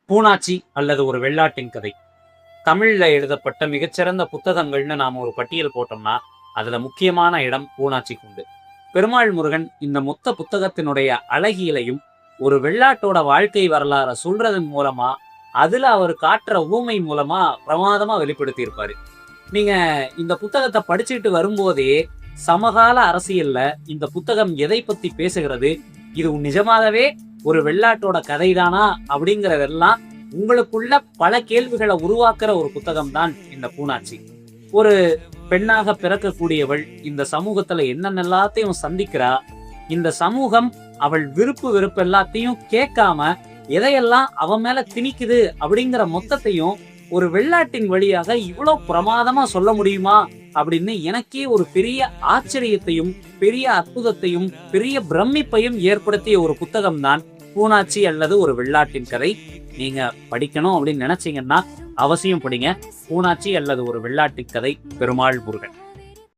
பூனாச்சி அல்லது ஒரு வெள்ளாட்டின் கதை. தமிழ்ல எழுதப்பட்ட மிகச்சிறந்த புத்தகங்கள்னு நாம ஒரு பட்டியல் போட்டோம்னா அதுல முக்கியமான இடம் பூனாச்சிக்கு உண்டு. பெருமாள் முருகன் இந்த மொத்த புத்தகத்தினுடைய அழகியலையும் ஒரு வெள்ளாட்டோட வாழ்க்கை வரலாற சொல்றதன் மூலமா, அதுல அவர் காட்டுற ஊமை மூலமா பிரமாதமா வெளிப்படுத்தி இருப்பாரு. நீங்க இந்த புத்தகத்தை படிச்சுட்டு வரும்போதே சமகால அரசியல்ல இந்த புத்தகம் எதை பத்தி பேசுகிறது, இது நிஜமாகவே ஒரு வெள்ளாட்டோட கதைதானா அப்படிங்கறதெல்லாம் உங்களுக்குள்ள பல கேள்விகளை உருவாக்குற ஒரு புத்தகம் தான் இந்த பூனாச்சி. ஒரு பெண்ணாக பிறக்கக்கூடியவள் இந்த சமூகத்துல என்னென்னலாத்தையும் சந்திக்கிறா, இந்த சமூகம் அவள் விருப்பு வெறுப்பு எல்லாத்தையும் கேட்காம எதையெல்லாம் அவன் மேல திணிக்குது அப்படிங்கிற மொத்தத்தையும் ஒரு வெள்ளாட்டின் வழியாக இவ்வளவு பிரமாதமா சொல்ல முடியுமா அப்படின்னு எனக்கே ஒரு பெரிய ஆச்சரியத்தையும் பெரிய அற்புதத்தையும் பெரிய பிரமிப்பையும் ஏற்படுத்திய ஒரு புத்தகம் தான் பூனாச்சி அல்லது ஒரு வெள்ளாட்டின் கதை. நீங்க படிக்கணும் அப்படின்னு நினைச்சீங்கன்னா அவசியம் படிங்க பூனாச்சி அல்லது ஒரு வெள்ளாட்டின் கதை, பெருமாள் முருகன்.